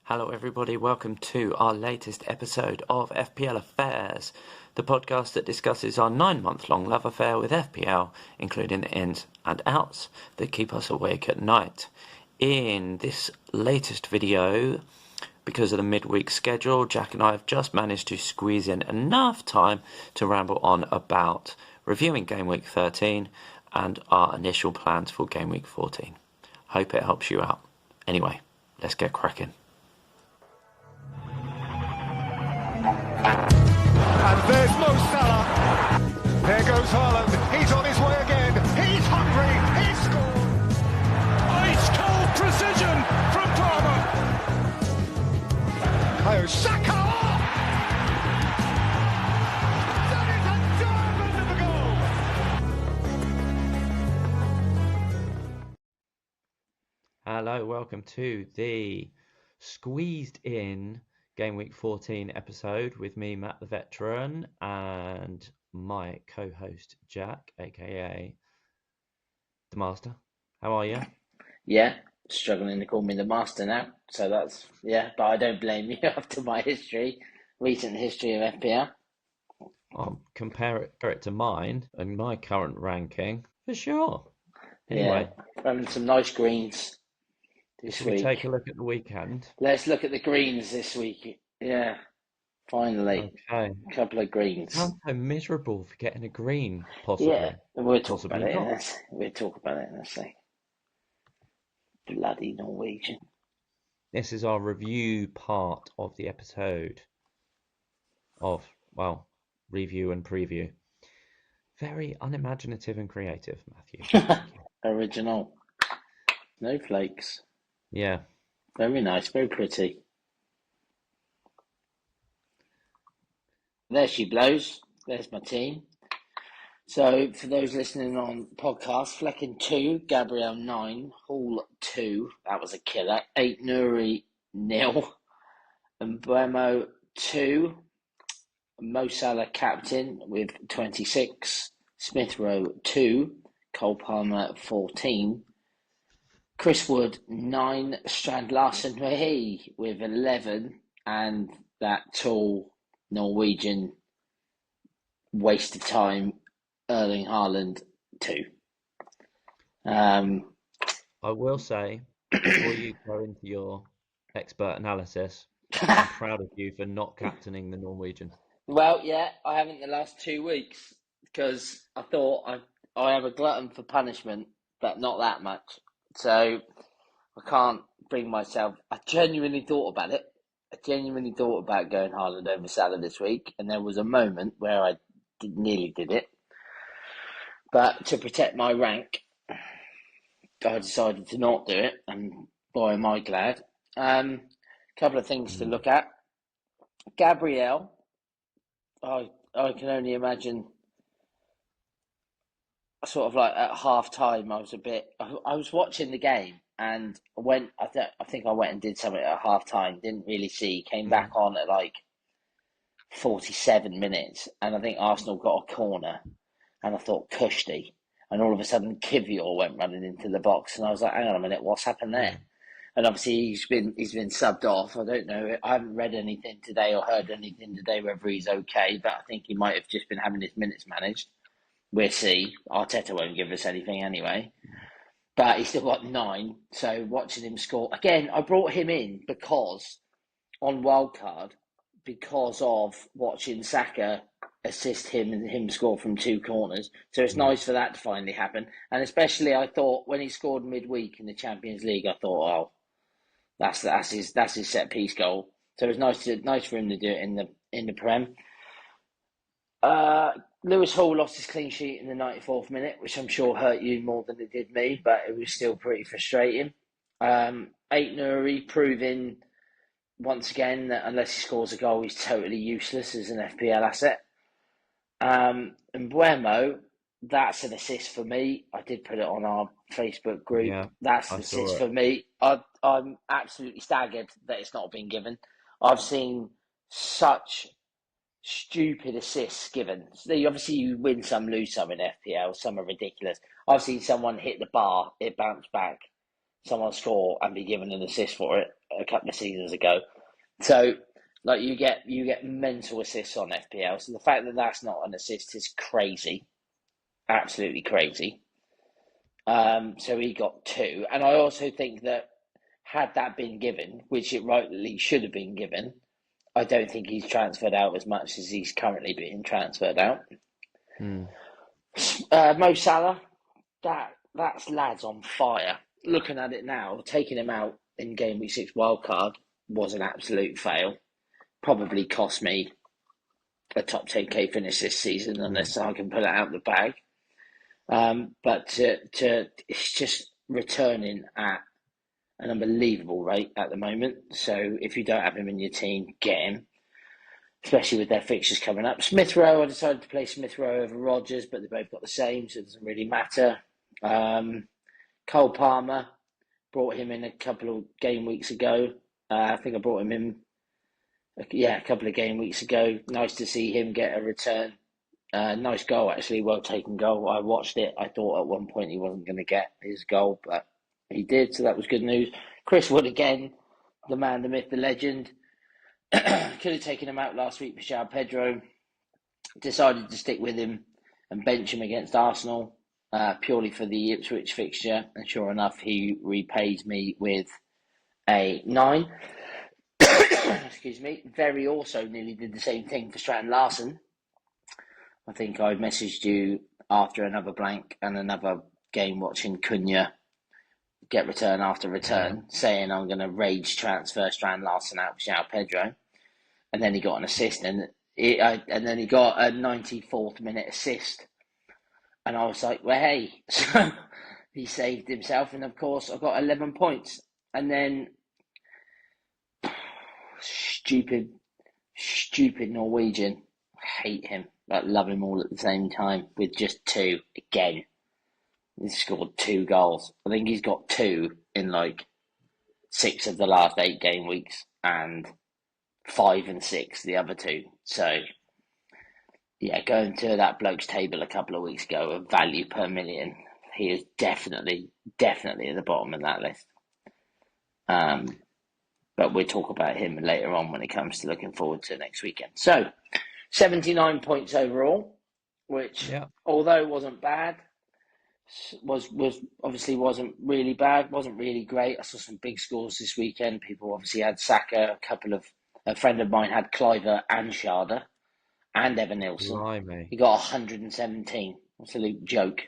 Hello, everybody. Welcome to our latest episode of FPL Affairs, the podcast that discusses our 9-month-long love affair with FPL, including the ins and outs that keep us awake at night. In this latest video, because of the midweek schedule, Jack and I have just managed to squeeze in enough time to ramble on about reviewing Gameweek 13 and our initial plans for Gameweek 14. Hope it helps you out. Anyway, let's get cracking. And there's Mo Salah. There goes Haaland. He's on his way again. He's hungry. He's scored. Ice-cold precision from Palmer. Kayo Saka. That is a diamond of a goal. Hello, welcome to the squeezed in Game Week 14 episode with me, Matt the Veteran, and my co-host Jack, aka the Master. How are you? Yeah, struggling to call me the Master now. So that's, but I don't blame you after my recent history of FPL. I'll compare it to mine and my current ranking for sure. Anyway, having some nice greens this should we week. take a look at the weekend? Let's look at the greens this week. Yeah, finally. Okay. A couple of greens. Sounds so miserable for getting a green, possibly. Yeah, we'll talk about it. Not. We'll talk about it in a second. Bloody Norwegian. This is our review part of the episode of, well, review and preview. Very unimaginative and creative, Matthew. Original. No flakes. Yeah. Very nice, very pretty. There she blows. There's my team. So, for those listening on podcast, Flecken 2, Gabriel 9, Hall 2, that was a killer, 8 Nuri 0, and Buemo 2, Mo Salah captain with 26, Smith Rowe 2, Cole Palmer 14, Chris Wood 9, Strand Larsen with 11, and that tall Norwegian waste of time Erling Haaland 2. I will say, before you go into your expert analysis, I'm proud of you for not captaining the Norwegian. Well, yeah, I haven't the last 2 weeks because I thought I am a glutton for punishment, but not that much. So I can't bring myself. I genuinely thought about it. I genuinely thought about going Haaland over Salah this week, and there was a moment where I nearly did it. But to protect my rank, I decided to not do it, and boy, am I glad. Couple of things to look at. Gabriel, I can only imagine. Sort of like at half time, I was watching the game, and I think I went and did something at half time. Didn't really see. Came back on at like 47 minutes, and I think Arsenal got a corner. And I thought Kushti, and all of a sudden Kivior went running into the box, and I was like, "Hang on a minute, what's happened there?" And obviously he's been subbed off. I don't know. I haven't read anything today or heard anything today whether he's okay, but I think he might have just been having his minutes managed. We'll see. Arteta won't give us anything anyway, but he's still got 9. So watching him score again, I brought him in because on wildcard because of watching Saka assist him and him score from 2 corners. So it's nice for that to finally happen. And especially I thought when he scored midweek in the Champions League, I thought, oh, that's his set piece goal. So it was nice for him to do it in the Prem. Lewis Hall lost his clean sheet in the 94th minute, which I'm sure hurt you more than it did me, but it was still pretty frustrating. 8 Nuri proving once again that unless he scores a goal, he's totally useless as an FPL asset. And Buemo, that's an assist for me. I did put it on our Facebook group. Yeah, that's an assist for me. I'm absolutely staggered that it's not been given. I've seen such stupid assists given. So obviously, you win some, lose some in FPL. Some are ridiculous. I've seen someone hit the bar, it bounced back someone score and be given an assist for it a couple of seasons ago. So, like, you get mental assists on FPL. So the fact that that's not an assist is crazy, absolutely crazy. So he got 2, and I also think that had that been given, which it rightly should have been given, I don't think he's transferred out as much as he's currently being transferred out. Mo Salah, that's lads on fire. Looking at it now, taking him out in game week 6 wildcard was an absolute fail. Probably cost me a top 10k finish this season unless I can pull it out of the bag. But it's just returning at an unbelievable rate at the moment. So if you don't have him in your team, get him, especially with their fixtures coming up. Smith Rowe, I decided to play Smith Rowe over Rodgers, but they both got the same, so it doesn't really matter. Cole Palmer, brought him in a couple of game weeks ago. I think I brought him in, a couple of game weeks ago. Nice to see him get a return. Nice goal, actually, well taken goal. I watched it. I thought at one point he wasn't going to get his goal, but he did, so that was good news. Chris Wood again, the man, the myth, the legend. Could have taken him out last week for João Pedro. Decided to stick with him and bench him against Arsenal purely for the Ipswich fixture. And sure enough, he repays me with a 9. Excuse me. Very also nearly did the same thing for Strand Larson. I think I messaged you after another blank and another game watching Cunha get return after return, saying I'm going to rage transfer Strand Larson out for João Pedro. And then he got an assist, and then he got a 94th minute assist. And I was like, well, hey. So he saved himself, and of course I got 11 points. And then stupid Norwegian, I hate him, but love him all at the same time, with just 2 again. He scored 2 goals. I think he's got 2 in like 6 of the last 8 game weeks, and 5 and 6 the other 2. So yeah, going to that bloke's table a couple of weeks ago of value per million, he is definitely at the bottom of that list. But we'll talk about him later on when it comes to looking forward to next weekend. So 79 points overall, which although wasn't bad, was obviously wasn't really bad, wasn't really great. I saw some big scores this weekend. People obviously had Saka, a friend of mine had Cliver and Sharda and Evan Nilsson. Blimey. He got 117. Absolute joke.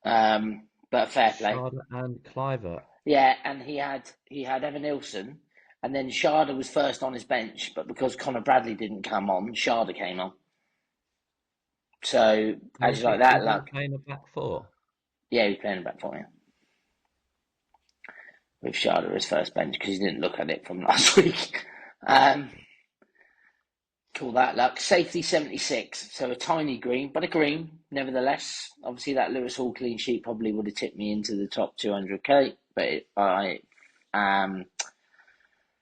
But fair play. Sharda and Cliver. Yeah, and he had Evan Nilsson, and then Sharda was first on his bench, but because Conor Bradley didn't come on, Sharda came on. So as you like that, luck. Playing a back 4. Yeah, he was playing a back 4. Yeah. With Sharda as first bench because he didn't look at it from last week. Call that luck. Safety 76, so a tiny green, but a green nevertheless. Obviously, that Lewis Hall clean sheet probably would have tipped me into the top 200k, but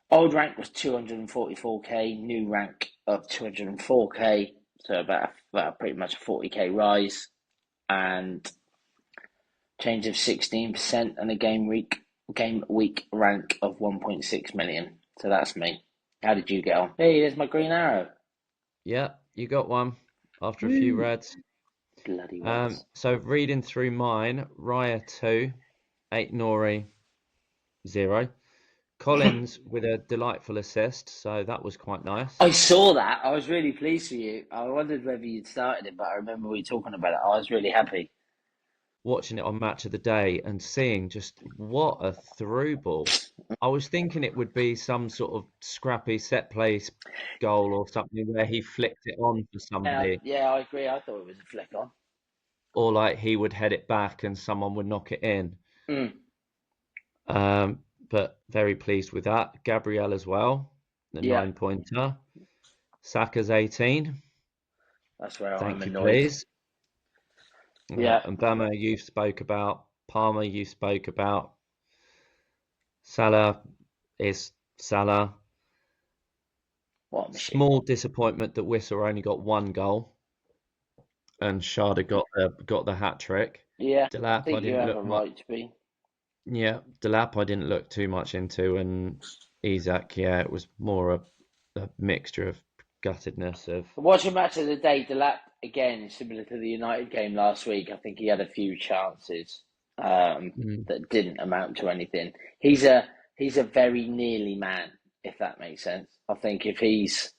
old rank was 244k, new rank of 204k, so about pretty much a 40k rise, and change of 16%, and a game week rank of 1.6 million. So that's me. How did you get on? Hey, there's my green arrow. Yeah, you got one after a few reds. Bloody ones. So reading through mine, Raya 2, 8 Nori, 0. Collins with a delightful assist, so that was quite nice. I saw that. I was really pleased for you. I wondered whether you'd started it, but I remember we talking about it. I was really happy. Watching it on Match of the Day and seeing just what a through ball. I was thinking it would be some sort of scrappy set place goal or something where he flicked it on for somebody. Yeah, I agree. I thought it was a flick on. Or like he would head it back and someone would knock it in. But very pleased with that. Gabriel as well, the 9-pointer. Saka's 18. That's where Thank I'm you, annoyed. please. Yeah. And Bama, you spoke about. Palmer, you spoke about. Salah is Salah. What a machine. Small disappointment that Whistle only got 1 goal, and Sharda got the hat trick. Yeah, Delap, I think you have a right to be. Yeah, Delap I didn't look too much into, and Isak, yeah, it was more a mixture of guttedness of. Watching match of the day, Delap again, similar to the United game last week. I think he had a few chances Mm, that didn't amount to anything. He's a very nearly man, if that makes sense. I think if he's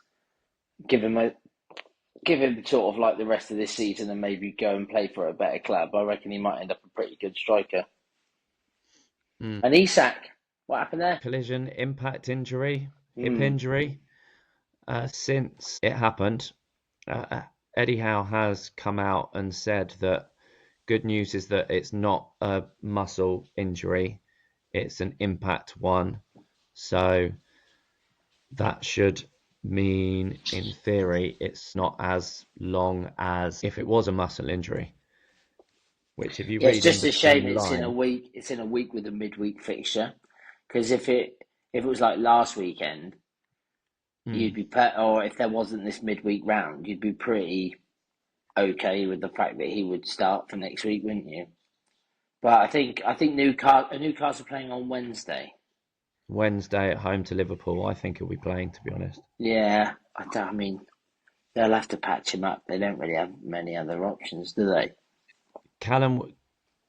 give him sort of like the rest of this season and maybe go and play for a better club, I reckon he might end up a pretty good striker. mm. And Isak, what happened there? Collision, impact injury, hip Hmm. injury. Since it happened, uh, Eddie Howe has come out and said that good news is that it's not a muscle injury, it's an impact one. So that should mean, in theory, it's not as long as if it was a muscle injury, which if you Yeah, it's read in just a between shame the it's in a lines, week. It's in a week with a midweek fixture, because if it was like last weekend, you'd mm, be or if there wasn't this midweek round, you'd be pretty okay with the fact that he would start for next week, wouldn't you? But I think Newcastle are playing on Wednesday. Wednesday at home to Liverpool, I think he'll be playing, to be honest. Yeah, I mean they'll have to patch him up. They don't really have many other options, do they? Callum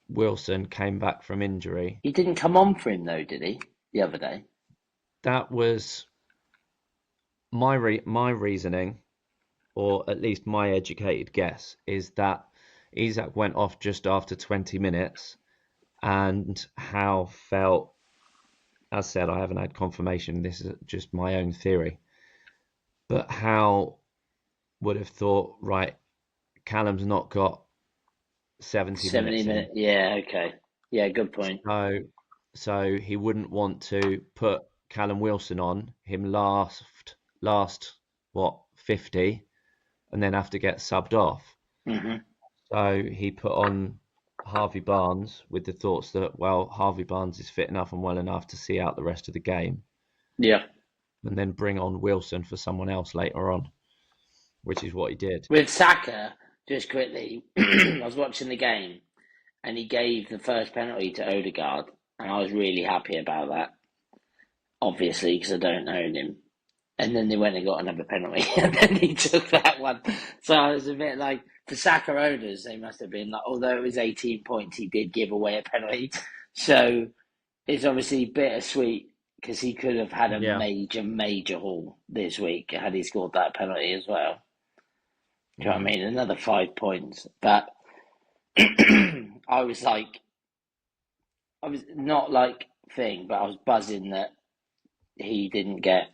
Wilson came back from injury. He didn't come on for him though, did he? The other day. That was my reasoning, or at least my educated guess, is that Isak went off just after 20 minutes, and Howe felt, as said, I haven't had confirmation, this is just my own theory, but Howe would have thought, right, Callum's not got 70 70 minutes in, minutes. Yeah, okay. Yeah, good point. so he wouldn't want to put Callum Wilson on him last what 50 and then have to get subbed off. Hmm. So he put on Harvey Barnes with the thoughts that, well, Harvey Barnes is fit enough and well enough to see out the rest of the game, Yeah. and then bring on Wilson for someone else later on, which is what he did. With Saka, just quickly, I was watching the game and he gave the first penalty to Odegaard, and I was really happy about that, obviously, because I don't own him. And then they went and got another penalty, and then he took that one. So I was a bit like, for Saka owners, they must have been like, although it was 18 points, he did give away a penalty. So it's obviously bittersweet because he could have had a Yeah, major, major haul this week had he scored that penalty as well. Do you know what I mm, mean? Another 5 points. But I was like, I was not like thing, but I was buzzing that he didn't get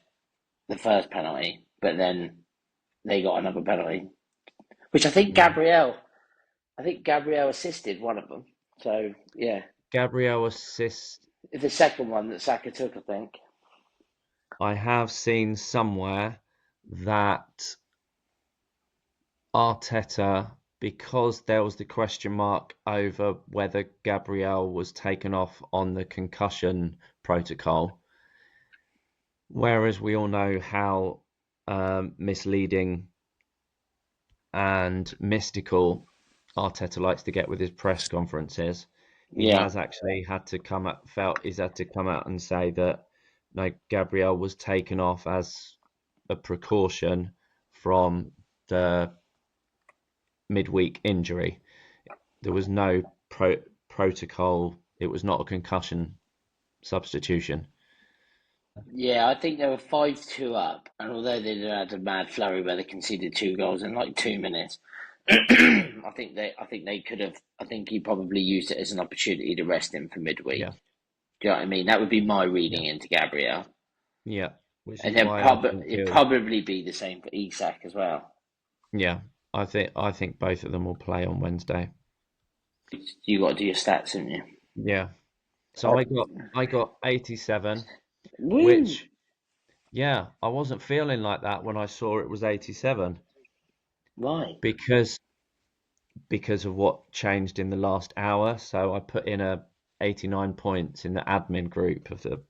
the first penalty, but then they got another penalty, which yeah. I think Gabriel assisted one of them. So yeah, Gabriel assist. the second one that Saka took, I think. I have seen somewhere that Arteta, because there was the question mark over whether Gabriel was taken off on the concussion protocol, whereas we all know how misleading and mystical Arteta likes to get with his press conferences, he Yeah, has actually had to he's had to come out and say that no, Gabriel was taken off as a precaution from the midweek injury. There was no protocol. It was not a concussion substitution. yeah. I think they were 5-2 up, and although they had a mad flurry where they conceded 2 goals in like 2 minutes, I think they could have. I think he probably used it as an opportunity to rest him for midweek. Yeah, Do you know what I mean? That would be my yeah, reading into Gabriel, yeah. Which and is then why I think it'd probably be the same for Isak as well. yeah, I think both of them will play on Wednesday. You got to do your stats, haven't you? Yeah. So I got 87, Woo! which yeah, I wasn't feeling like that when I saw it was 87 Why? because of what changed in the last hour. So I put in a 89 points in the admin group of the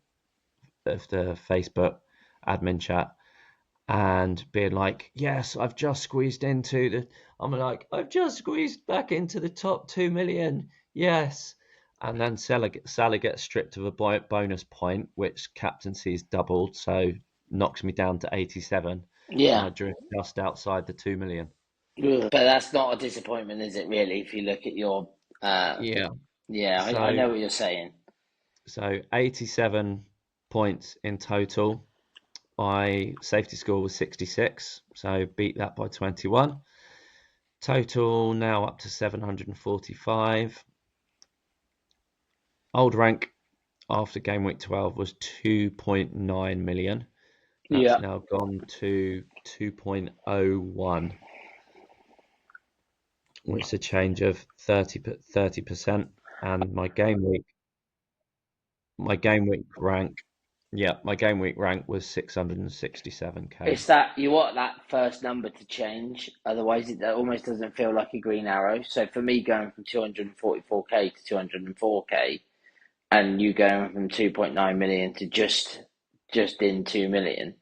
Facebook admin chat and being like, yes, I've just squeezed back into the top 2 million. Yes. And then Salah gets stripped of a bonus point, which captaincy's doubled, so knocks me down to 87, and Yeah. I drift just outside the 2 million. Ugh. But that's not a disappointment, is it, really, if you look at your Yeah. yeah, I So know what you're saying. 87 points in total. My safety score was 66, so beat that by 21. Total now up to 745. Old rank after game week 12 was 2.9 million. That's Yeah. now gone to 2.01, which is a change of 30%. And my game week rank was 667k. It's that you want that first number to change, otherwise it almost doesn't feel like a green arrow. So for me, going from 244k to 204k, and you going from 2.9 million to just in 2 million,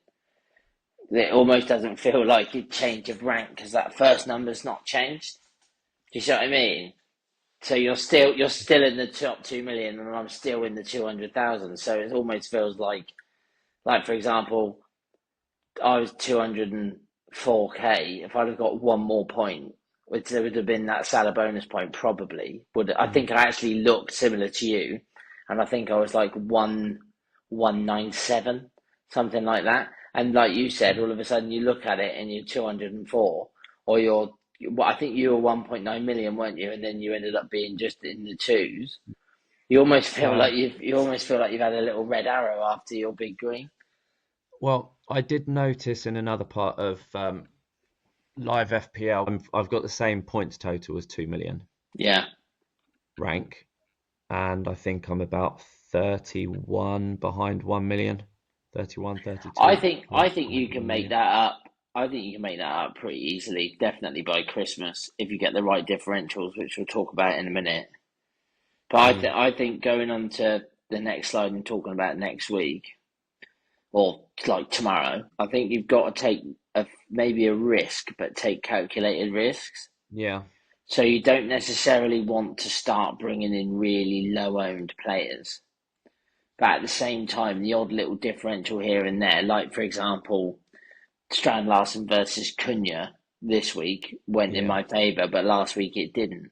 it almost doesn't feel like a change of rank because that first number's not changed. Do you see what I mean? So you're still in the top 2 million, and I'm still in the 200,000. So it almost feels like for example, I was 204k. If I'd have got one more point, which there would have been that Salah bonus point, probably would. I Mm. think I actually looked similar to you, and I think I was like 197, something like that. And like you said, all of a sudden you look at it and you're 204, or you're. Well, I think you were 1.9 million, weren't you? And then you ended up being just in the twos. Uh, You almost feel like you've had a little red arrow after your big green. well, I did notice in another part of live FPL, I've got the same points total as 2 million Yeah. rank, and I think I'm about 31 behind 1 million, 31, I 32 think I points think behind you can 1 make million. that up. I think you can make that up pretty easily, definitely by Christmas, if you get the right differentials, which we'll talk about in a minute. But Mm. I think going on to the next slide and talking about next week or like tomorrow, I think you've got to take maybe a risk, but take calculated risks. Yeah, So you don't necessarily want to start bringing in really low owned players. But at the same time, the odd little differential here and there, like for example, Strand Larson versus Cunha this week went in yeah. my favour, but last week it didn't.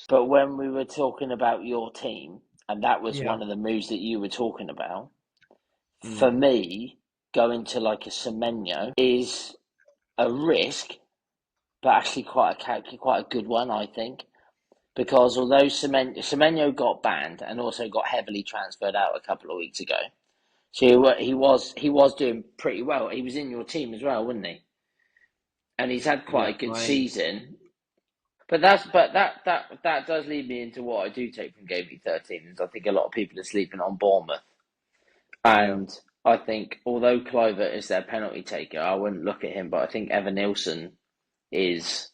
But when we were talking about your team, and that was Yeah. one of the moves that you were talking about, for Mm. me, going to like a Semenyo is a risk, but actually quite a good one, I think. Because although Semenyo got banned and also got heavily transferred out a couple of weeks ago, so he was doing pretty well. He was in your team as well, wasn't he? And he's had Yeah, quite a good I season. But that does lead me into what I do take from Game Week 13 is I think a lot of people are sleeping on Bournemouth. yeah. And I think although Kluivert is their penalty taker, I wouldn't look at him, but I think Evan Nilsson is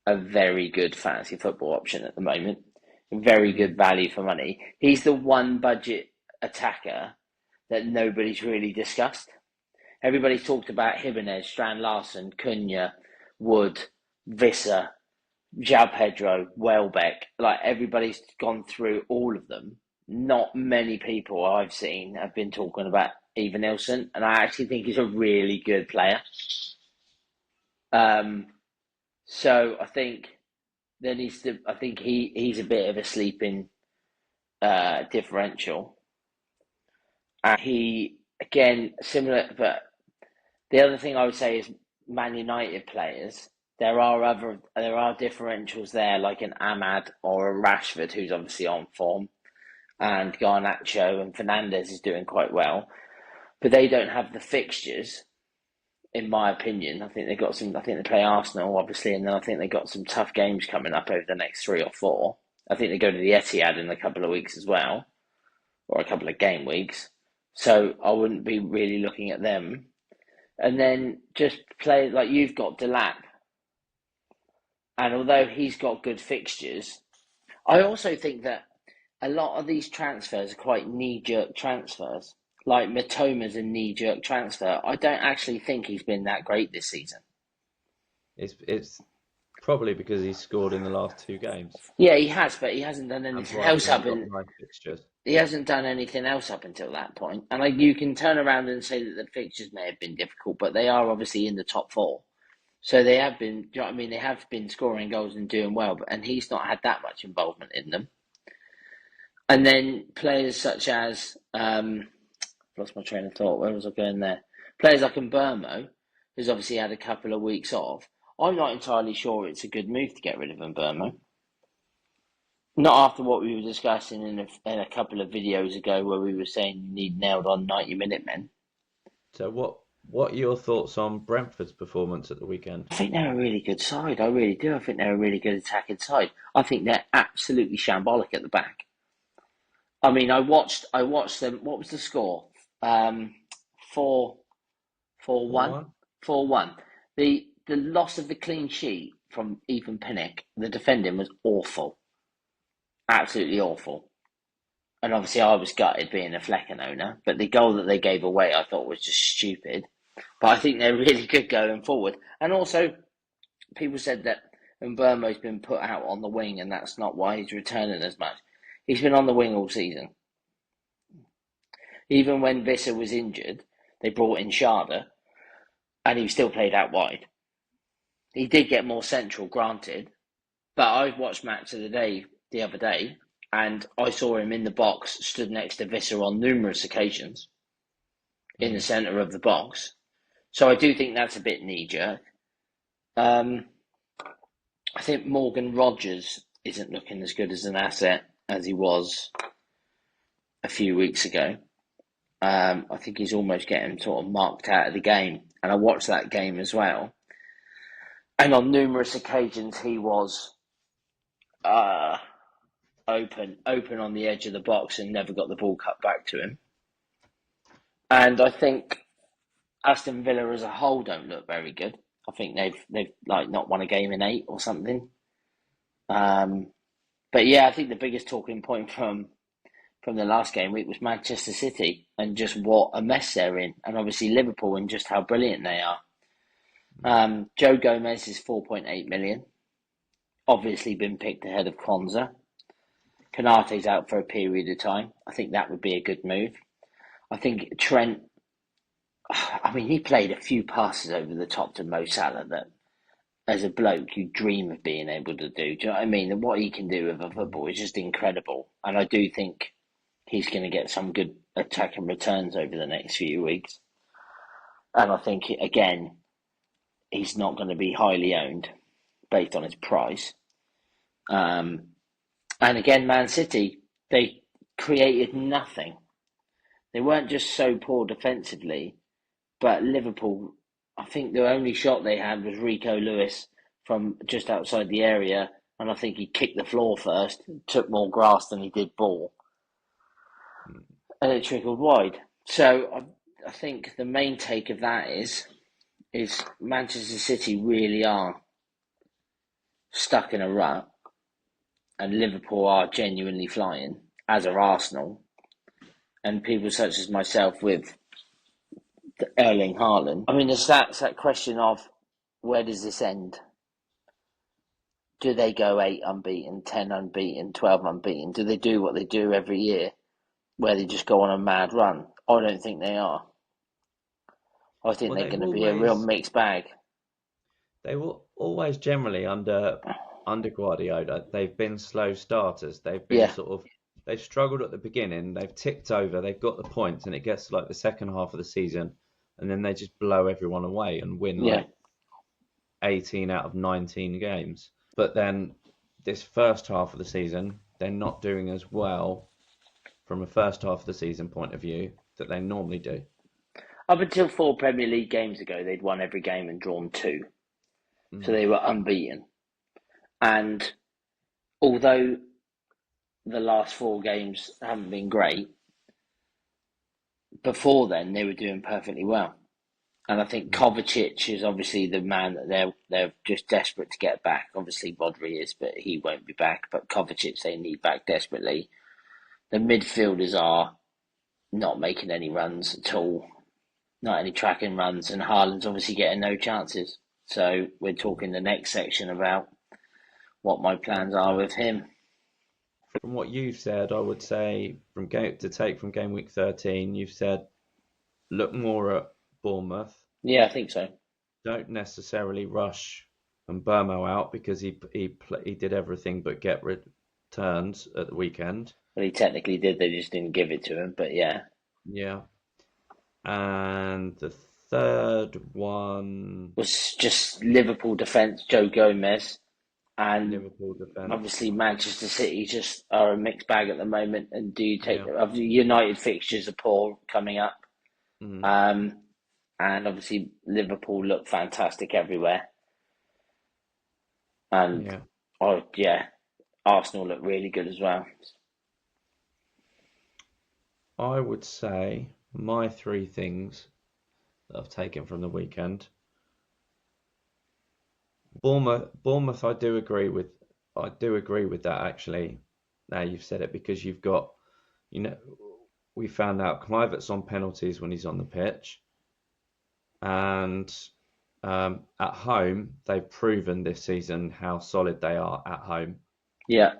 a very good fantasy football option at the moment. Very Mm. good value for money. He's the one budget attacker that nobody's really discussed. Everybody's talked about Jimenez, Strand Larson, Cunha, Wood, Visser, João Pedro, Welbeck. Like everybody's gone through all of them. Not many people I've seen have been talking about Evan Nilsson, and I actually think he's a really good player. Um, so I think there needs to. I think he's a bit of a sleeping differential. And he again similar, but the other thing I would say is Man United players. There are differentials there, like an Ahmad or a Rashford, who's obviously on form, and Garnacho and Fernandez is doing quite well, but they don't have the fixtures, in my opinion. I think they got some. I think they play Arsenal, obviously, and then I think they got some tough games coming up over the next 3 or 4. I think they go to the Etihad in a couple of weeks as well, or a couple of game weeks. So I wouldn't be really looking at them. And then just play like you've got Delap, and although he's got good fixtures, I also think that a lot of these transfers are quite knee-jerk transfers. like Matoma's a knee-jerk transfer. I don't actually think he's been that great this season. It's probably because he's scored in the last 2 games. Yeah, he has, but he hasn't done That's anything why else we up haven't in. got nice fixtures. He hasn't done anything else up until that point. And like, you can turn around and say that the fixtures may have been difficult, but they are obviously in the top four. So they have been, do you know what I mean? They have been scoring goals and doing well, and he's not had that much involvement in them. And then players such as, lost my train of thought, where was I going there? Players like Mbermo, who's obviously had a couple of weeks off. I'm not entirely sure it's a good move to get rid of Mbermo. Not after what we were discussing in a couple of videos ago where we were saying you need nailed on 90-minute men. So what are your thoughts on Brentford's performance at the weekend? I think they're a really good side. I really do. I think they're a really good attacking side. I think they're absolutely shambolic at the back. I mean, I watched them. What was the score? 4-1. 4-1? 4-1. The loss of the clean sheet from Ethan Pinnock, the defending was awful. Absolutely awful. And obviously I was gutted being a Flecken owner, but the goal that they gave away I thought was just stupid. But I think they're really good going forward. And also, people said that Mbermo's been put out on the wing and that's not why he's returning as much. He's been on the wing all season. Even when Visser was injured, they brought in Sharda and he still played out wide. He did get more central, granted, but I watched Match of the Day the other day and I saw him in the box, stood next to Visser on numerous occasions in the centre of the box. So I do think that's a bit knee-jerk. I think Morgan Rogers isn't looking as good as an asset as he was a few weeks ago. I think he's almost getting sort of marked out of the game. And I watched that game as well. And on numerous occasions he was open on the edge of the box and never got the ball cut back to him. And I think Aston Villa as a whole don't look very good. I think they've like not won a game in 8 or something. But yeah, I think the biggest talking point from the last game week was Manchester City and just what a mess they're in, and obviously Liverpool and just how brilliant they are. Joe Gomez is 4.8 million. Obviously been picked ahead of Kwanzaa. Konate's out for a period of time. I think that would be a good move. I think Trent, I mean, he played a few passes over the top to Mo Salah that, as a bloke, you dream of being able to do. Do you know what I mean? And what he can do with a football is just incredible. And I do think he's going to get some good attacking returns over the next few weeks. And I think, again, he's not going to be highly owned based on his price. And again, Man City, they created nothing. They weren't just so poor defensively, but Liverpool, I think the only shot they had was Rico Lewis from just outside the area, and I think he kicked the floor first, took more grass than he did ball, and it trickled wide. So I think the main take of that is Manchester City really are stuck in a rut, and Liverpool are genuinely flying, as are Arsenal, and people such as myself with Erling Haaland. I mean, it's that question of where does this end? Do they go 8 unbeaten, 10 unbeaten, 12 unbeaten? Do they do what they do every year, where they just go on a mad run? I don't think they are. I think they're going to be a real mixed bag. They were always generally under Guardiola. They've been slow starters. They've been they've struggled at the beginning. They've ticked over. They've got the points, and it gets to like the second half of the season, and then they just blow everyone away and win like 18 out of 19 games. But then this first half of the season, they're not doing as well from a first half of the season point of view that they normally do. Up until 4 Premier League games ago, they'd won every game and drawn 2. So they were unbeaten. And although the last 4 games haven't been great, before then they were doing perfectly well. And I think Kovacic is obviously the man that they're just desperate to get back. Obviously Rodri is, but he won't be back. But Kovacic they need back desperately. The midfielders are not making any runs at all, not any tracking runs, and Haaland's obviously getting no chances. So we're talking the next section about what my plans are with him. From what you've said, I would say from game week 13, you've said look more at Bournemouth. Yeah, I think so. Don't necessarily rush and Burmo out because he did everything but get returns at the weekend. Well, he technically did. They just didn't give it to him. But yeah. Yeah. And the third one was just Liverpool defence, Joe Gomez. And Liverpool defence. Obviously Manchester City just are a mixed bag at the moment. And do you take United fixtures are poor coming up? And obviously Liverpool look fantastic everywhere. And Arsenal look really good as well. I would say my three things that I've taken from the weekend. Bournemouth, I do agree with that actually. Now you've said it because you've got, we found out Kluivert's on penalties when he's on the pitch, and at home they've proven this season how solid they are at home. Yeah.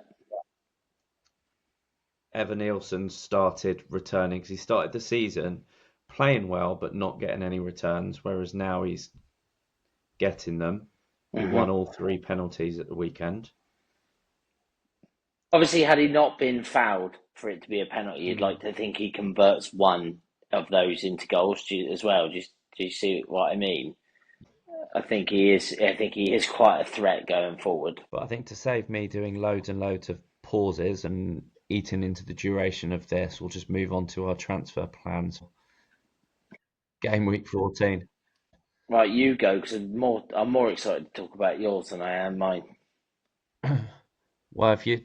Evan Nielsen started returning because he started the season playing well but not getting any returns, whereas now he's getting them. He won all 3 penalties at the weekend. Obviously, had he not been fouled for it to be a penalty, you'd like to think he converts one of those into goals as well. Do you see what I mean? I think he is quite a threat going forward. But I think to save me doing loads and loads of pauses and eating into the duration of this, we'll just move on to our transfer plans. Game week 14. Right, you go, because I'm more excited to talk about yours than I am mine. Well, if you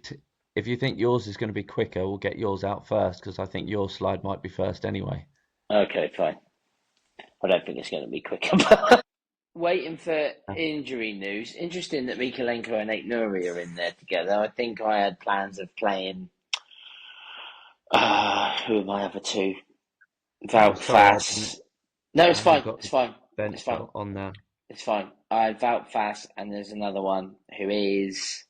think yours is going to be quicker, we'll get yours out first, because I think your slide might be first anyway. Okay, fine. I don't think it's going to be quicker. Waiting for injury news. Interesting that Mikalenko and Aït-Nouri are in there together. I think I had plans of playing... who are my other two? Wout Faes. No, it's fine. It's fine. It's fine. On there. It's fine. I have Wout Faes, and there's another one who is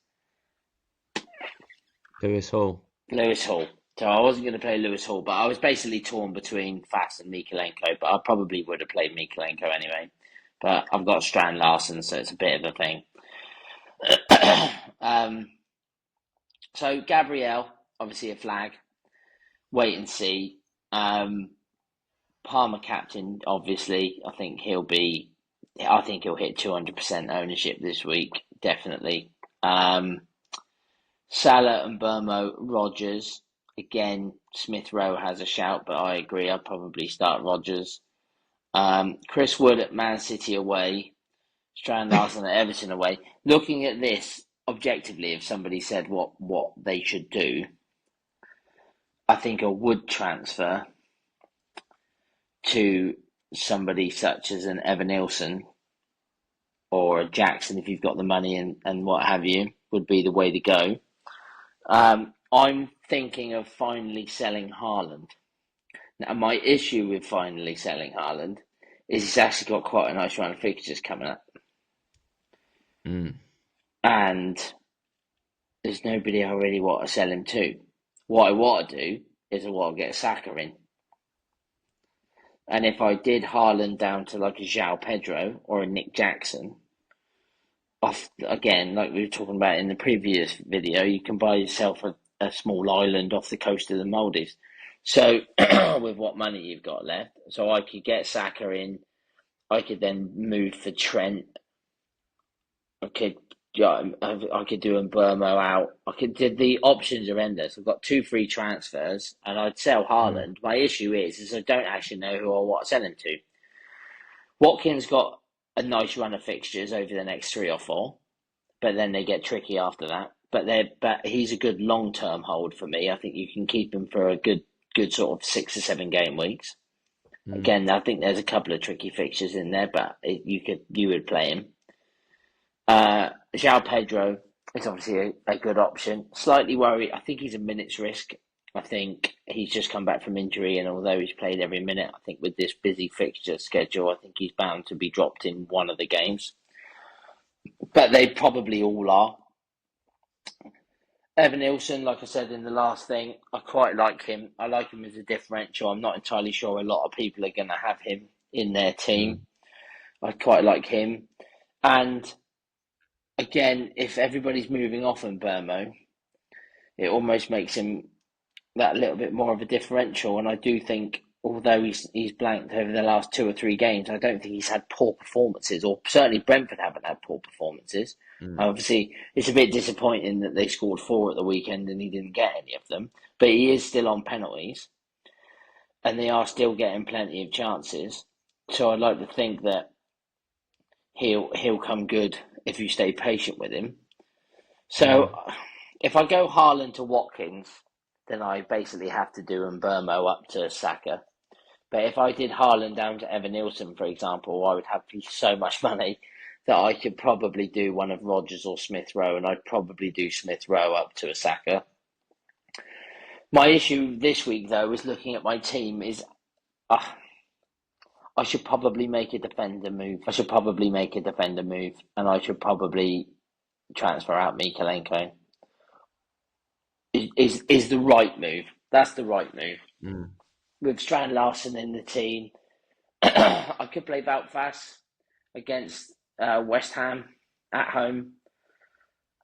Lewis Hall. So I wasn't going to play Lewis Hall, but I was basically torn between Faes and Mikalenko. But I probably would have played Mikalenko anyway. But I've got Strand Larsen, so it's a bit of a thing. So Gabriel, obviously a flag. Wait and see. Palmer captain, obviously. I think he'll hit 200% ownership this week, definitely. Salah and Burmo, Rodgers. Again, Smith Rowe has a shout, but I agree. I'd probably start Rodgers. Chris Wood at Man City away. Strand Larsen at Everton away. Looking at this objectively, if somebody said what they should do, I think a Wood transfer to somebody such as an Evan Nielsen or a Jackson, if you've got the money and what have you, would be the way to go. I'm thinking of finally selling Haaland. Now, my issue with finally selling Haaland is he's actually got quite a nice run of fixtures coming up. And there's nobody I really want to sell him to. What I want to do is I want to get Saka in. And if I did Haaland down to like a João Pedro or a Nick Jackson, again, like we were talking about in the previous video, you can buy yourself a small island off the coast of the Maldives. So with what money you've got left, so I could get Saka in, I could then move for Trent. I could do Burmo out. The options are endless. I've got 2 free transfers, and I'd sell Haaland. My issue is I don't actually know who I want to sell him to. Watkins got a nice run of fixtures over the next 3 or 4, but then they get tricky after that. But he's a good long-term hold for me. I think you can keep him for a good sort of 6 or 7 game weeks. Again, I think there's a couple of tricky fixtures in there, but you would play him. João Pedro is obviously a good option. Slightly worried. I think he's a minutes risk. I think he's just come back from injury, and although he's played every minute, I think with this busy fixture schedule, I think he's bound to be dropped in one of the games. But they probably all are. Evan Nilsson, like I said in the last thing, I quite like him. I like him as a differential. I'm not entirely sure a lot of people are going to have him in their team. I quite like him. And again, if everybody's moving off in Burmo, it almost makes him that little bit more of a differential. And I do think, although he's blanked over the last 2 or 3 games, I don't think he's had poor performances, or certainly Brentford haven't had poor performances. Obviously, it's a bit disappointing that they scored 4 at the weekend and he didn't get any of them, but he is still on penalties and they are still getting plenty of chances. So I'd like to think that he'll come good if you stay patient with him. So if I go Haaland to Watkins, then I basically have to do Mbermo up to Saka. But if I did Haaland down to Evan Nilsson, for example, I would have so much money that I could probably do one of Rodgers or Smith Rowe, and I'd probably do Smith Rowe up to a Saka. My issue this week, though, is looking at my team is I should probably make a defender move. And I should probably transfer out Mikalenko. Is the right move. That's the right move. With Strand Larsen in the team, I could play Valkvas against West Ham at home,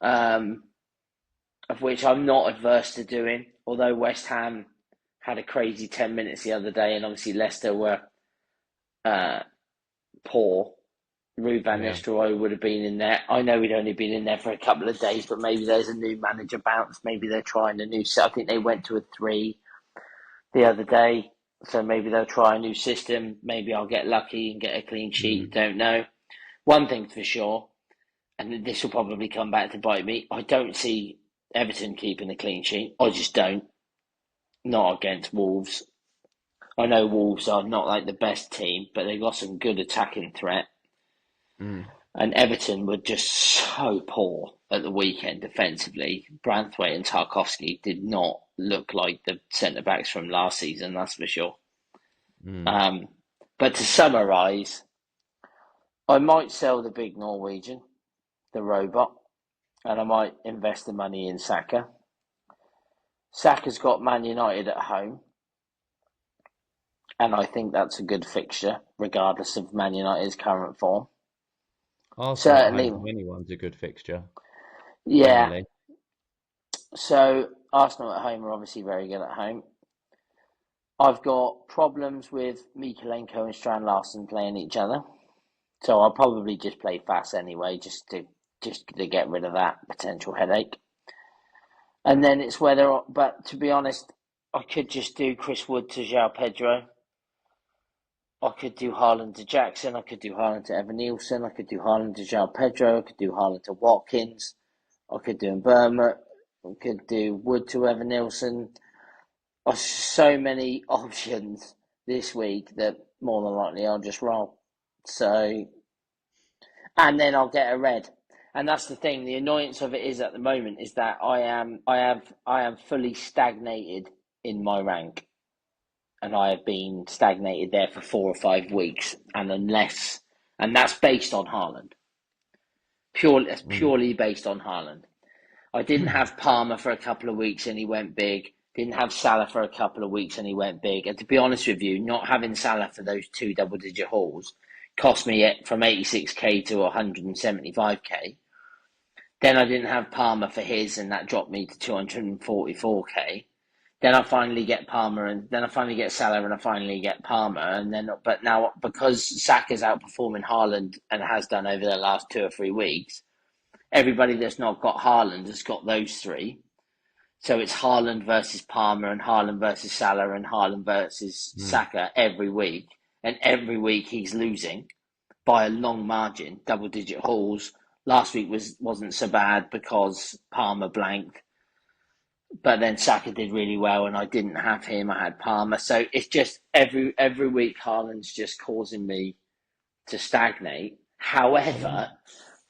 of which I'm not adverse to doing, although West Ham had a crazy 10 minutes the other day, and obviously Leicester were poor. Ruud van Nistelrooy would have been in there. I know he'd only been in there for a couple of days, but maybe there's a new manager bounce. Maybe they're trying a new set. I think they went to a 3 the other day, so maybe they'll try a new system. Maybe I'll get lucky and get a clean sheet. Don't know. One thing for sure, and this will probably come back to bite me, I don't see Everton keeping a clean sheet. I just don't. Not against Wolves. I know Wolves are not like the best team, but they've got some good attacking threat. And Everton were just so poor at the weekend defensively. Branthwaite and Tarkowski did not look like the centre-backs from last season, that's for sure. But to summarise, I might sell the big Norwegian, the robot, and I might invest the money in Saka. Saka's got Man United at home, and I think that's a good fixture, regardless of Man United's current form. Arsenal at home to anyone's a good fixture. Yeah. Generally. So Arsenal at home are obviously very good at home. I've got problems with Mikalenko and Strand Larsen playing each other, so I'll probably just play fast anyway, just to get rid of that potential headache. And then it's whether, but to be honest, I could just do Chris Wood to João Pedro. I could do Haaland to Jackson. I could do Haaland to Evan Nilsson. I could do Haaland to João Pedro. I could do Haaland to Watkins. I could do Burma. I could do Wood to Evan Nilsson. So many options this week that more than likely I'll just roll. So, and then I'll get a red. And that's the thing. The annoyance of it is at the moment is that I am fully stagnated in my rank. And I have been stagnated there for 4 or 5 weeks, and that's based on Haaland. Purely based on Haaland. I didn't have Palmer for a couple of weeks and he went big. Didn't have Salah for a couple of weeks and he went big. And to be honest with you, not having Salah for those 2 double-digit hauls cost me from 86k to 175k. Then I didn't have Palmer for his, and that dropped me to 244k. Then I finally get Palmer, and then I finally get Salah, and I finally get Palmer, but now because Saka's outperforming Haaland and has done over the last 2 or 3 weeks, everybody that's not got Haaland has got those 3. So it's Haaland versus Palmer, and Haaland versus Salah, and Haaland versus Saka every week, and every week he's losing by a long margin, double-digit hauls. Last week wasn't so bad because Palmer blanked. But then Saka did really well, and I didn't have him. I had Palmer, so it's just every week Haaland's just causing me to stagnate. However,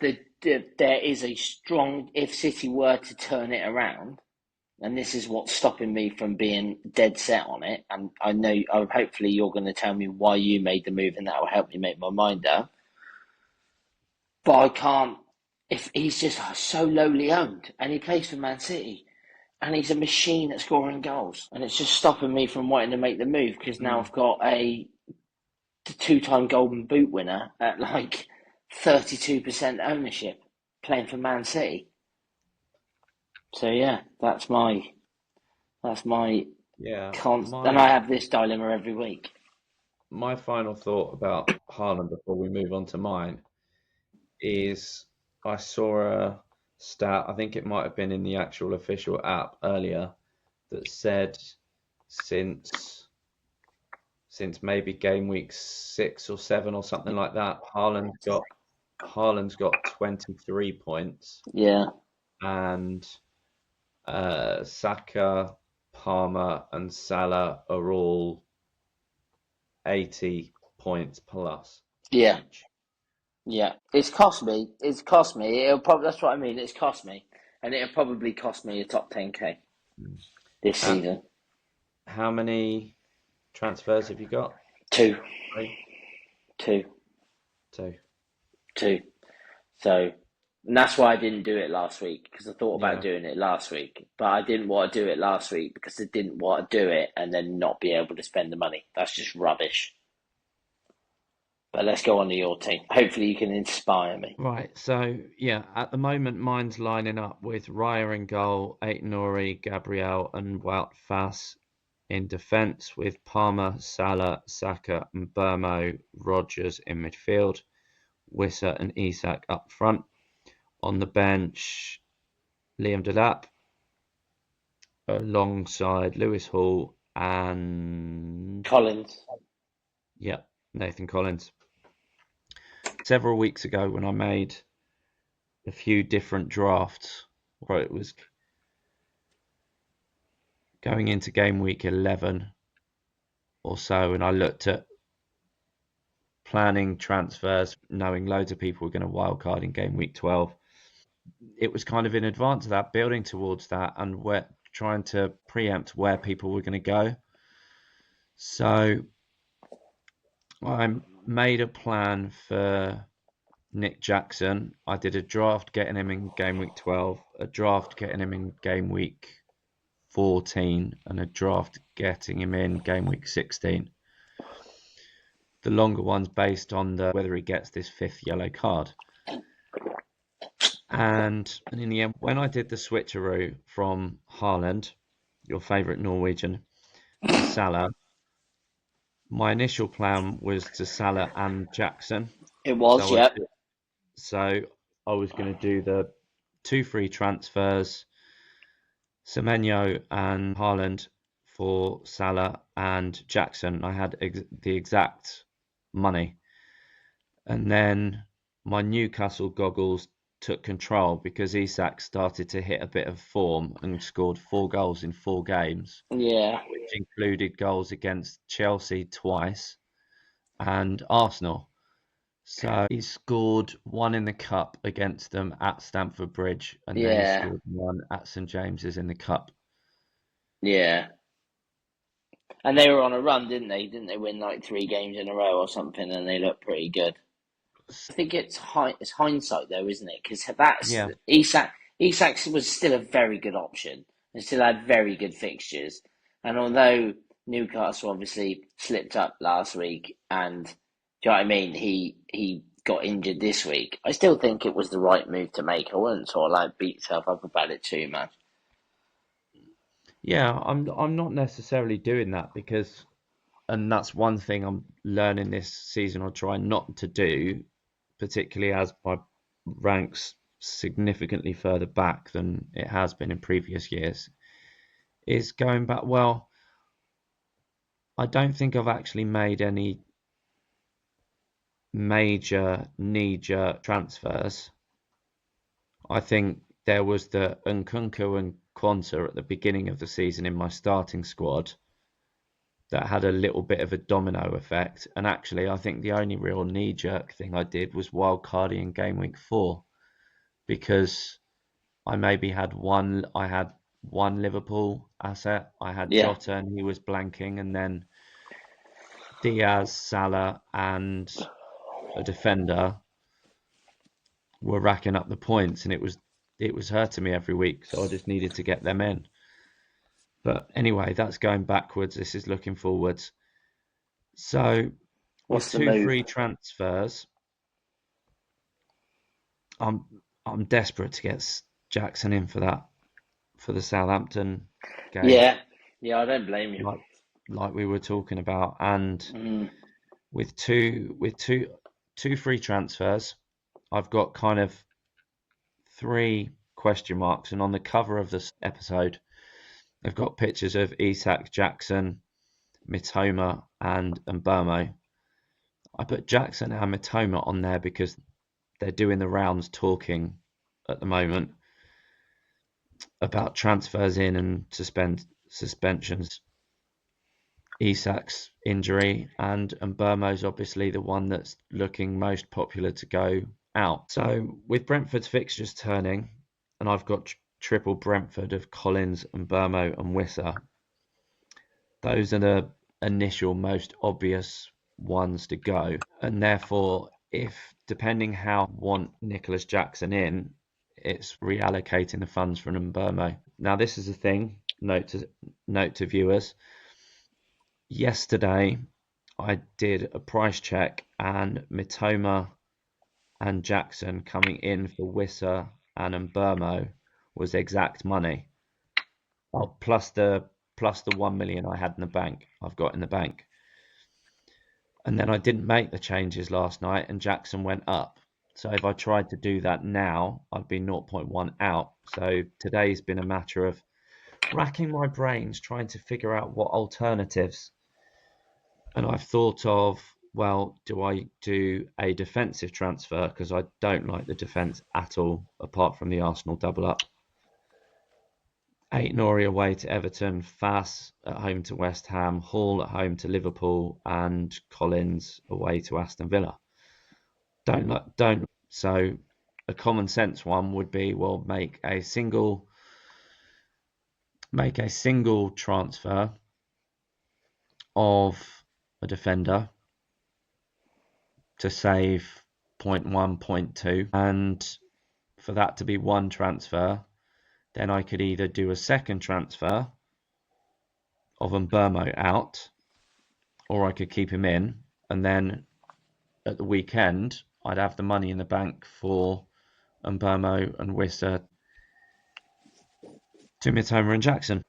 there is a strong, if City were to turn it around, and this is what's stopping me from being dead set on it. And I know, hopefully, you're going to tell me why you made the move, and that will help me make my mind up. But I can't. If he's just so lowly owned, and he plays for Man City, and he's a machine at scoring goals, and it's just stopping me from wanting to make the move because now I've got a two-time Golden Boot winner at like 32% ownership playing for Man City. So yeah, that's my Yeah, and I have this dilemma every week. my final thought about Haaland before we move on to mine is I saw a stat, I think it might have been in the actual official app earlier, that said since maybe game week 6 or 7 or something like that, Haaland's got 23 points, Yeah, and Saka, Palmer, and Salah are all 80 points plus yeah, each. yeah. It's cost me. It's cost me. It'll probably. That's what I mean. It's cost me, and it'll probably cost me a top 10k this How, season. how many transfers have you got? Two, 3? two, 2. two. So, and that's why I didn't do it last week because I thought about Yeah. doing it last week, but I didn't want to do it last week because I didn't want to do it and then not be able to spend the money. That's just rubbish. But let's go on to your team. Hopefully, you can inspire me. Right, so yeah, at the moment mine's lining up with Raya in goal, Aït-Nouri, Gabriel and Wout Faes in defence, with Palmer, Salah, Saka and Burmo, Rodgers in midfield, Wissa and Isak up front. On the bench, Liam Delap alongside Lewis Hall and Collins. Nathan Collins. Several weeks ago when I made a few different drafts where it was going into game week 11 or so, and I looked at planning transfers, knowing loads of people were going to wildcard in game week 12. It was kind of in advance of that, building towards that, and we're trying to preempt where people were going to go. So I made a plan for Nick Jackson. I did a draft getting him in game week 12, a draft getting him in game week 14, and a draft getting him in game week 16. The longer one's based on whether he gets this 5th yellow card. And in the end, when I did the switcheroo from Haaland, your favourite Norwegian, to Salah, my initial plan was to Salah and Jackson. It was, yep. So I was going to do the 2 free transfers, Semenyo and Haaland for Salah and Jackson. I had the exact money. And then my Newcastle goggles took control because Isak started to hit a bit of form and scored 4 goals in 4 games. Yeah. Which included goals against Chelsea twice and Arsenal. So he scored 1 in the cup against them at Stamford Bridge, and then he scored 1 at St James's in the cup. Yeah. And they were on a run, didn't they? Didn't they win like 3 games in a row or something? And they looked pretty good. I think it's hindsight though, isn't it? Because Isak was still a very good option and still had very good fixtures. And although Newcastle obviously slipped up last week, and do you know what I mean? He got injured this week. I still think it was the right move to make. I wouldn't sort of like beat yourself up about it too much. Yeah, I'm not necessarily doing that because, and that's one thing I'm learning this season. I'll try not to do, particularly as my ranks significantly further back than it has been in previous years, is going back. Well, I don't think I've actually made any major knee-jerk transfers. I think there was the Nkunku and Quanta at the beginning of the season in my starting squad that had a little bit of a domino effect. And actually, I think the only real knee-jerk thing I did was wildcarding in game week 4, because I maybe had one Liverpool asset. I had Yeah. Jota and he was blanking, and then Diaz, Salah, and a defender were racking up the points, and it was hurting me every week. So I just needed to get them in. But anyway, that's going backwards. This is looking forwards. So with What's the two move? free transfers, I'm desperate to get Jackson in for the Southampton game, Yeah. Yeah, I don't blame you. like we were talking about, and Mm. with two free transfers, I've got kind of three question marks, and on the cover of this episode, I've got pictures of Isak, Jackson, Mitoma, and Mbeumo. I put Jackson and Mitoma on there because they're doing the rounds talking at the moment about transfers in and suspensions. Isak's injury and Mbeumo's obviously the one that's looking most popular to go out. So with Brentford's fixtures turning, and I've got triple Brentford of Collins, Mbeumo and Wissa, those are the initial most obvious ones to go. And therefore, if depending how I want Nicholas Jackson in, it's reallocating the funds from Mbeumo. Now this is a thing, note to viewers. Yesterday, I did a price check, and Mitoma and Jackson coming in for Wissa and Mbeumo was exact money. Oh, plus the 1 million I had in the bank. I've got in the bank, and then I didn't make the changes last night, and Jackson went up. So if I tried to do that now, I'd be 0.1 out. So today's been a matter of racking my brains trying to figure out what alternatives. And I've thought of, well, do I do a defensive transfer? Because I don't like the defence at all, apart from the Arsenal double up. Aït-Nouri away to Everton, Fass at home to West Ham, Hall at home to Liverpool, and Collins away to Aston Villa. Don't. So a common sense one would be, well, make a single transfer of a defender to save 0.1, 0.2, and for that to be one transfer, then I could either do a second transfer of Mbeumo out, or I could keep him in, and then at the weekend I'd have the money in the bank for Mbeumo and Wissa to Mitoma and Jackson.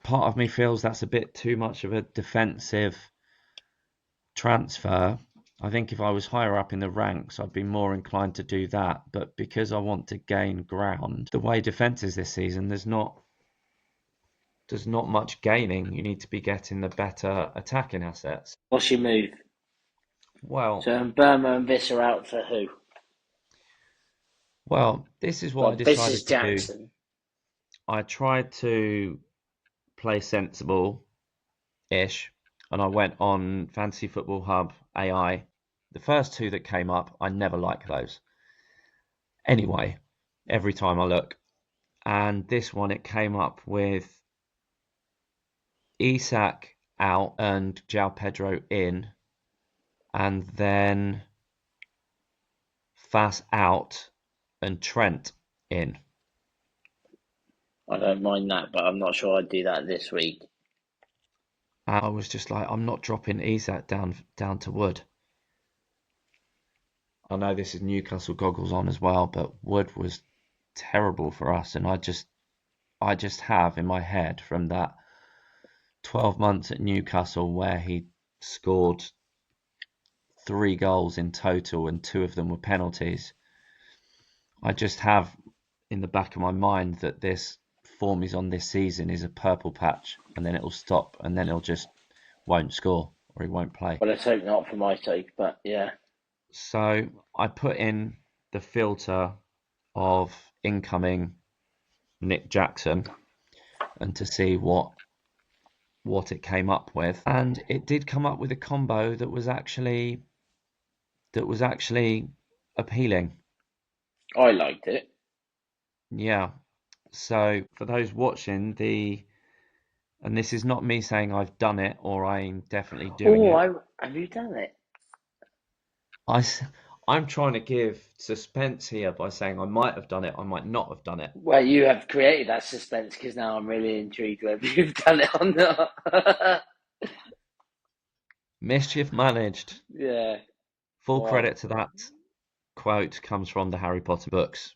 Part of me feels that's a bit too much of a defensive transfer. I think if I was higher up in the ranks, I'd be more inclined to do that. But because I want to gain ground, the way defence is this season, there's not much gaining. You need to be getting the better attacking assets. What's your move? Well, So Burma and Viss are out for who? Well, this is what Well, I Viss is decided to do. Jackson. I tried to play sensible-ish, and I went on Fantasy Football Hub AI. The first two that came up, I never like those. Anyway, every time I look. And this one, it came up with Isak out and João Pedro in, and then Fass out and Trent in. I don't mind that, but I'm not sure I'd do that this week. And I was just like, I'm not dropping Isak down to Wood. I know this is Newcastle goggles on as well, but Wood was terrible for us, and I just have in my head from that 12 months at Newcastle where he scored 3 goals in total and 2 of them were penalties. I just have in the back of my mind that this form he's on this season is a purple patch, and then it'll stop, and then he'll just won't score or he won't play. Well, let's hope not for my sake, but yeah. So I put in the filter of incoming Nick Jackson and to see what it came up with, and it did come up with a combo that was actually appealing. I liked it. Yeah, So for those watching, and this is not me saying I've done it or I'm definitely doing it. Have you done it? I'm trying to give suspense here by saying I might have done it, I might not have done it. Well, you have created that suspense because now I'm really intrigued whether you've done it or not. Mischief managed. Yeah. Full Wow. credit to that quote comes from the Harry Potter books.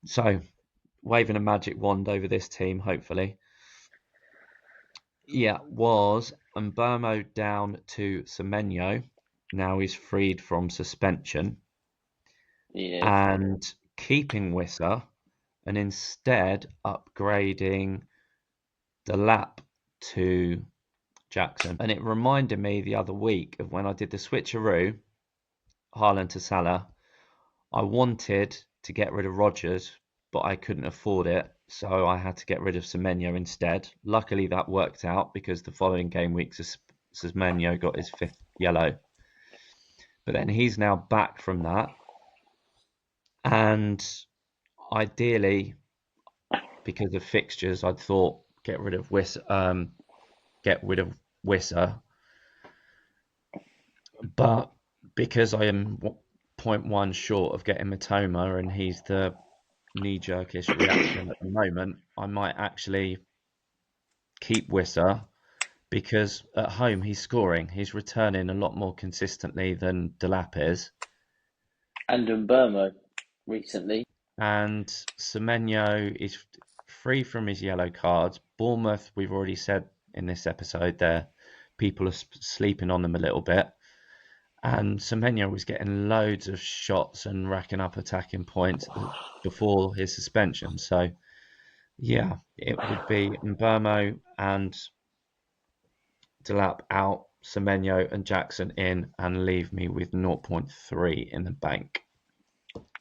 So, waving a magic wand over this team, hopefully. Yeah, was Mbermo down to Semenyo. Now he's freed from suspension. Yeah. And keeping Wissa and instead upgrading the lap to Jackson. And it reminded me the other week of when I did the switcheroo, Haaland to Salah. I wanted to get rid of Rodgers, but I couldn't afford it, so I had to get rid of Semenyo instead. Luckily, that worked out because the following game week, Semenyo got his 5th yellow. But then he's now back from that. And ideally, because of fixtures, I thought get rid of Wissa. But because I am 0.1 short of getting Matoma and he's the knee-jerkish reaction at the moment, I might actually keep Wissa because at home he's scoring. He's returning a lot more consistently than Delap is. And Mbermo recently. And Semenyo is free from his yellow cards. Bournemouth, we've already said in this episode, people are sleeping on them a little bit. And Semenyo was getting loads of shots and racking up attacking points before his suspension. So, yeah, it would be Mbermo and Delap out, Semenyo and Jackson in, and leave me with 0.3 in the bank.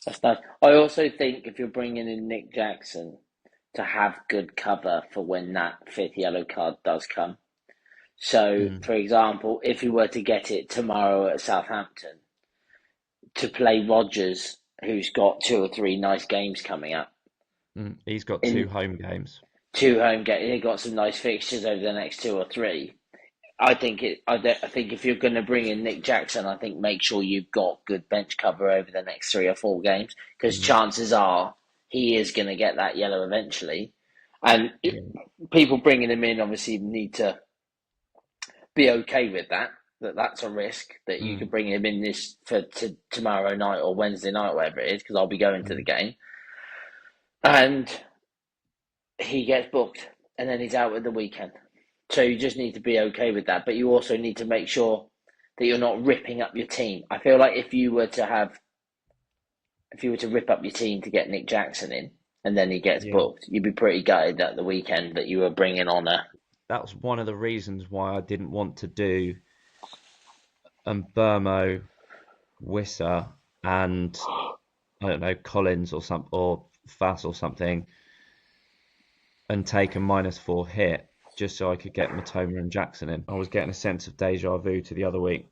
That's nice. I also think if you're bringing in Nick Jackson, to have good cover for when that 5th yellow card does come. So, for example, if you were to get it tomorrow at Southampton, to play Rodgers, who's got 2 or 3 nice games coming up. He's got 2 home games. 2 home games. He's got some nice fixtures over the next 2 or 3. I think if you're going to bring in Nick Jackson, I think make sure you've got good bench cover over the next 3 or 4 games because chances are he is going to get that yellow eventually. And people bringing him in obviously need to be okay with that that's a risk that you could bring him in this for tomorrow night or Wednesday night, whatever it is, because I'll be going to the game. And he gets booked and then he's out at the weekend. So you just need to be okay with that. But you also need to make sure that you're not ripping up your team. I feel like if you were to rip up your team to get Nick Jackson in and then he gets booked, you'd be pretty gutted at the weekend that you were bringing on a... That was one of the reasons why I didn't want to do Mbermo, Wissa, and I don't know, Collins or Fass or something, and take a -4 hit just so I could get Matoma and Jackson in. I was getting a sense of deja vu to the other week.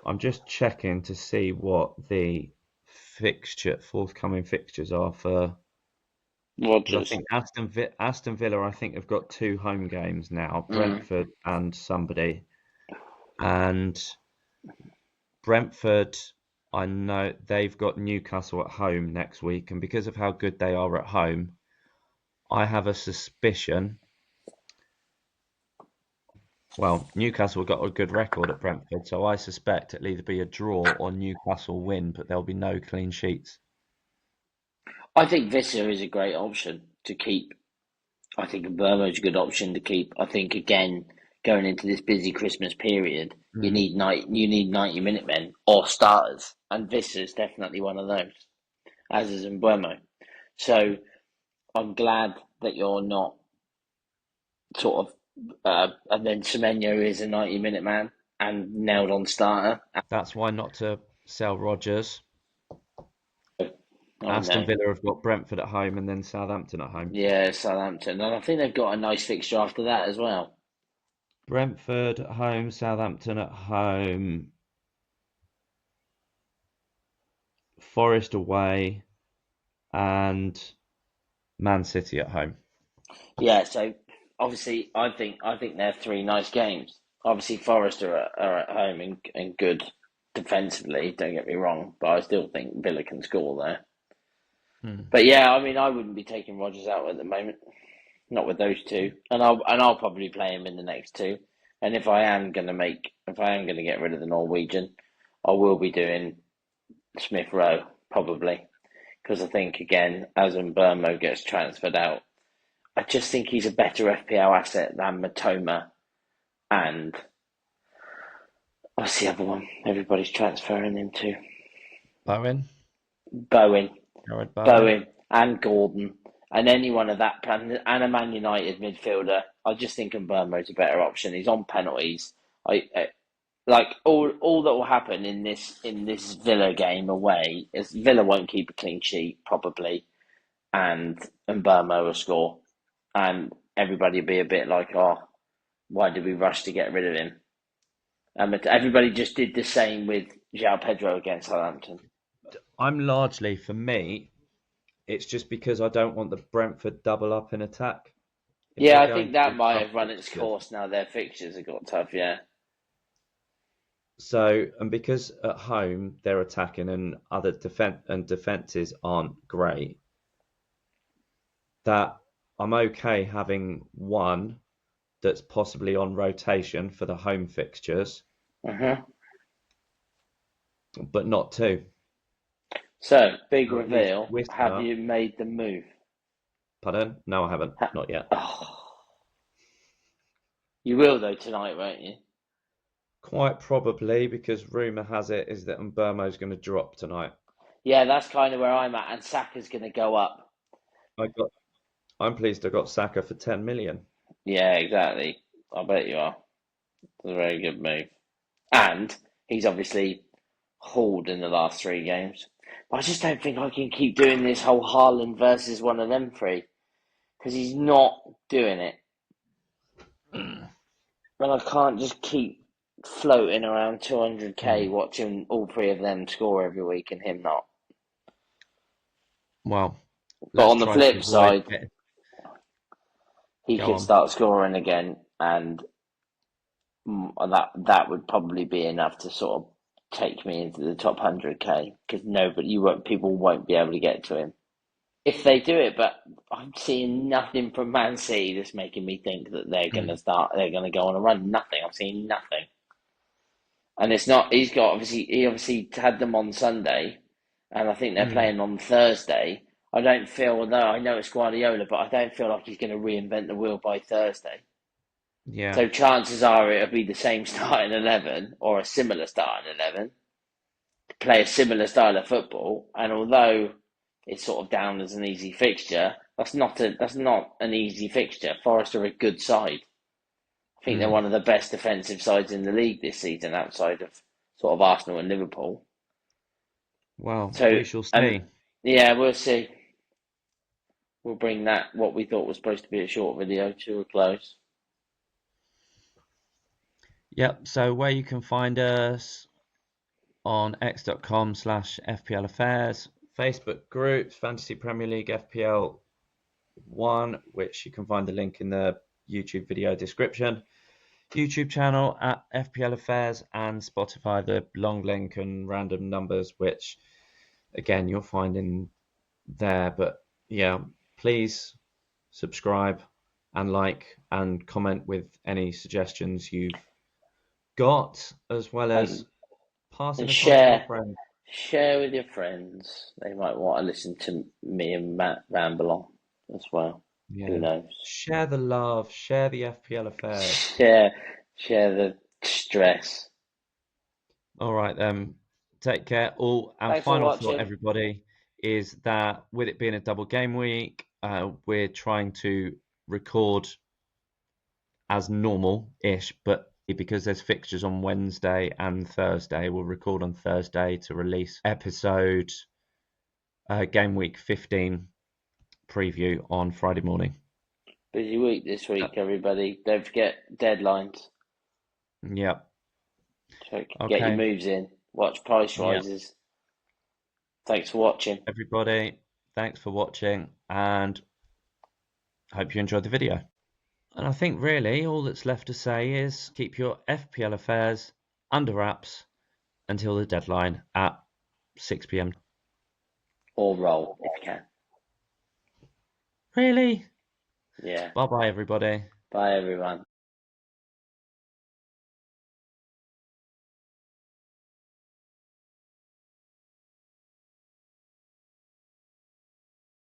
I'm just checking to see what the forthcoming fixtures are for Rodgers. I think Aston Villa, I think, have got 2 home games now, Brentford and somebody. And Brentford, I know they've got Newcastle at home next week, and because of how good they are at home, I have a suspicion. Well, Newcastle got a good record at Brentford, so I suspect it'll either be a draw or Newcastle win, but there'll be no clean sheets. I think Visser is a great option to keep. I think Burma is a good option to keep. I think, again, going into this busy Christmas period, you need 90 minute men or starters, and Visser is definitely one of those, as is Mbuemo. So I'm glad that you're not sort of, and then Semenyo is a 90 minute man and nailed on starter. That's why not to sell Rodgers. Aston Villa have got Brentford at home and then Southampton at home. Yeah, Southampton. And I think they've got a nice fixture after that as well. Brentford at home, Southampton at home, Forest away, and Man City at home. Yeah, so obviously I think they're three nice games. Obviously Forest are at home and good defensively, don't get me wrong, but I still think Villa can score there. But yeah, I mean I wouldn't be taking Rodgers out at the moment. Not with those two. And I'll probably play him in the next two. And if I am gonna get rid of the Norwegian, I will be doing Smith Rowe, probably. Because I think again, as Burmo gets transferred out, I just think he's a better FPL asset than Matoma and what's the other one? Everybody's transferring him to Bowen, Bowen, Jared Bowen. Bowen, and Gordon, and anyone of that plan, and a Man United midfielder. I just think Burmo's a better option. He's on penalties. I like all that will happen in this Villa game away is Villa won't keep a clean sheet probably, and Burmo will score, and everybody will be a bit like, oh, why did we rush to get rid of him? Everybody just did the same with João Pedro against Southampton. For me, it's just because I don't want the Brentford double up in attack. Yeah, I think that might have run its course now. Their fixtures have got tough, yeah. So, and because at home they're attacking and other defenses aren't great, that I'm okay having one that's possibly on rotation for the home fixtures, but not two. So, big reveal. Have you made the move? Pardon? No, I haven't. Not yet. Oh. You will, though, tonight, won't you? Quite probably, because rumour has it is that Mbeumo's going to drop tonight. Yeah, that's kind of where I'm at, and Saka's going to go up. I'm pleased I got Saka for 10 million. Yeah, exactly. I bet you are. It's a very good move. And he's obviously hauled in the last 3 games. But I just don't think I can keep doing this whole Haaland versus one of them 3. Because he's not doing it. And I can't just keep floating around 200k watching all 3 of them score every week and him not. Well, but on the flip side, he could start scoring again, and that would probably be enough to sort of take me into the top 100k because people won't be able to get to him if they do it. But I'm seeing nothing from Man City that's making me think that they're going to go on a run. Nothing. I'm seeing nothing, and it's not. He obviously had them on Sunday, and I think they're playing on Thursday. I don't feel, although I know it's Guardiola, but I don't feel like he's going to reinvent the wheel by Thursday. Yeah. So chances are it'll be the same starting 11 or a similar starting 11 to play a similar style of football. And although it's sort of down as an easy fixture, that's not an easy fixture. Forest are a good side. I think they're one of the best defensive sides in the league this season, outside of sort of Arsenal and Liverpool. Well, we shall see. Yeah, we'll see. We'll bring that, what we thought was supposed to be a short video, to a close. Yep, so where you can find us on x.com/FPL Affairs, Facebook groups, Fantasy Premier League FPL 1, which you can find the link in the YouTube video description, YouTube channel at FPL Affairs, and Spotify, the long link and random numbers, which again you'll find in there. But yeah, please subscribe and like and comment with any suggestions you've got, as well as passing it on to your friends. Share with your friends. They might want to listen to me and Matt ramble on as well. Yeah. Who knows? Share the love. Share the FPL Affairs. Share the stress. All right then. Take care. And final thought, everybody, is that with it being a double game week, we're trying to record as normal-ish, but because there's fixtures on Wednesday and Thursday, we'll record on Thursday to release episode game week 15 preview on Friday morning. Busy week this week, everybody. Don't forget deadlines. Yep. Get your moves in. Watch price rises. Yep. Thanks for watching. Everybody, thanks for watching, and hope you enjoyed the video. And I think really all that's left to say is keep your FPL affairs under wraps until the deadline at 6 p.m. Or roll if you can. Really? Yeah. Bye-bye, everybody. Bye, everyone.